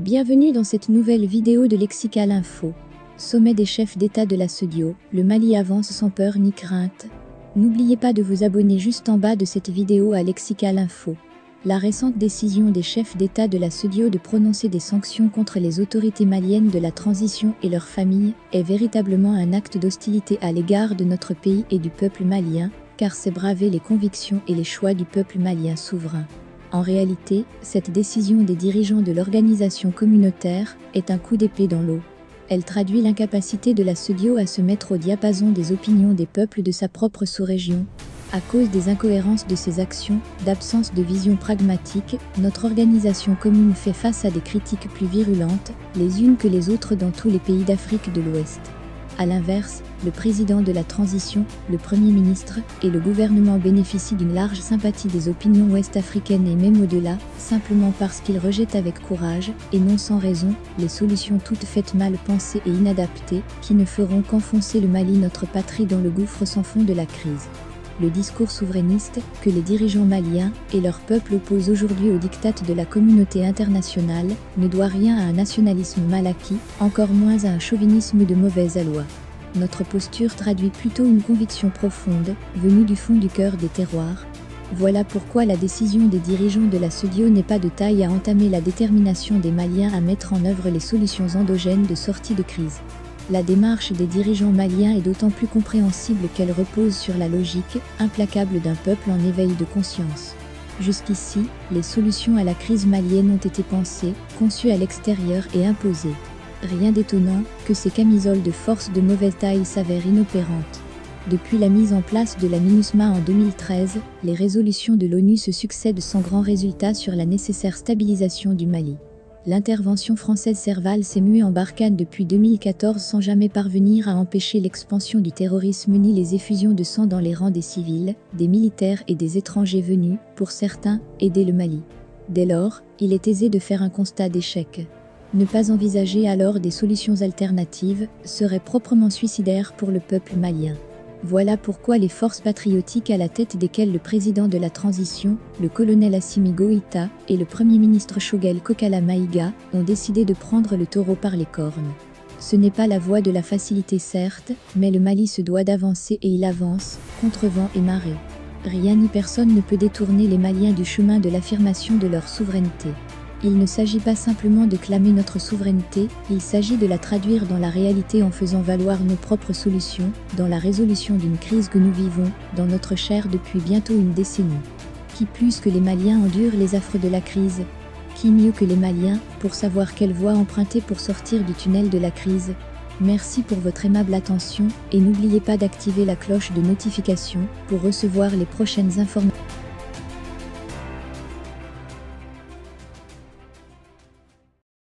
Bienvenue dans cette nouvelle vidéo de Lexical Info. Sommet des chefs d'État de la CEDEAO, le Mali avance sans peur ni crainte. N'oubliez pas de vous abonner juste en bas de cette vidéo à Lexical Info. La récente décision des chefs d'État de la CEDEAO de prononcer des sanctions contre les autorités maliennes de la transition et leurs familles est véritablement un acte d'hostilité à l'égard de notre pays et du peuple malien, car c'est braver les convictions et les choix du peuple malien souverain. En réalité, cette décision des dirigeants de l'organisation communautaire est un coup d'épée dans l'eau. Elle traduit l'incapacité de la CEDEAO à se mettre au diapason des opinions des peuples de sa propre sous-région. À cause des incohérences de ses actions, d'absence de vision pragmatique, notre organisation commune fait face à des critiques plus virulentes, les unes que les autres dans tous les pays d'Afrique de l'Ouest. A l'inverse, le président de la transition, le Premier ministre et le gouvernement bénéficient d'une large sympathie des opinions ouest-africaines et même au-delà, simplement parce qu'ils rejettent avec courage, et non sans raison, les solutions toutes faites mal pensées et inadaptées, qui ne feront qu'enfoncer le Mali, notre patrie, dans le gouffre sans fond de la crise. Le discours souverainiste que les dirigeants maliens et leur peuple opposent aujourd'hui aux diktats de la communauté internationale ne doit rien à un nationalisme mal acquis, encore moins à un chauvinisme de mauvaise aloi. Notre posture traduit plutôt une conviction profonde, venue du fond du cœur des terroirs. Voilà pourquoi la décision des dirigeants de la CEDEAO n'est pas de taille à entamer la détermination des Maliens à mettre en œuvre les solutions endogènes de sortie de crise. La démarche des dirigeants maliens est d'autant plus compréhensible qu'elle repose sur la logique implacable d'un peuple en éveil de conscience. Jusqu'ici, les solutions à la crise malienne ont été pensées, conçues à l'extérieur et imposées. Rien d'étonnant que ces camisoles de force de mauvaise taille s'avèrent inopérantes. Depuis la mise en place de la MINUSMA en 2013, les résolutions de l'ONU se succèdent sans grand résultat sur la nécessaire stabilisation du Mali. L'intervention française Serval s'est muée en Barkhane depuis 2014 sans jamais parvenir à empêcher l'expansion du terrorisme ni les effusions de sang dans les rangs des civils, des militaires et des étrangers venus, pour certains, aider le Mali. Dès lors, il est aisé de faire un constat d'échec. Ne pas envisager alors des solutions alternatives serait proprement suicidaire pour le peuple malien. Voilà pourquoi les forces patriotiques à la tête desquelles le président de la transition, le colonel Assimi Goïta, et le premier ministre Choguel Kokala Maïga ont décidé de prendre le taureau par les cornes. Ce n'est pas la voie de la facilité certes, mais le Mali se doit d'avancer et il avance, contre vent et marée. Rien ni personne ne peut détourner les Maliens du chemin de l'affirmation de leur souveraineté. Il ne s'agit pas simplement de clamer notre souveraineté, il s'agit de la traduire dans la réalité en faisant valoir nos propres solutions, dans la résolution d'une crise que nous vivons, dans notre chair depuis bientôt une décennie. Qui plus que les Maliens endurent les affres de la crise? Qui mieux que les Maliens, pour savoir quelle voie emprunter pour sortir du tunnel de la crise? Merci pour votre aimable attention, et n'oubliez pas d'activer la cloche de notification, pour recevoir les prochaines informations.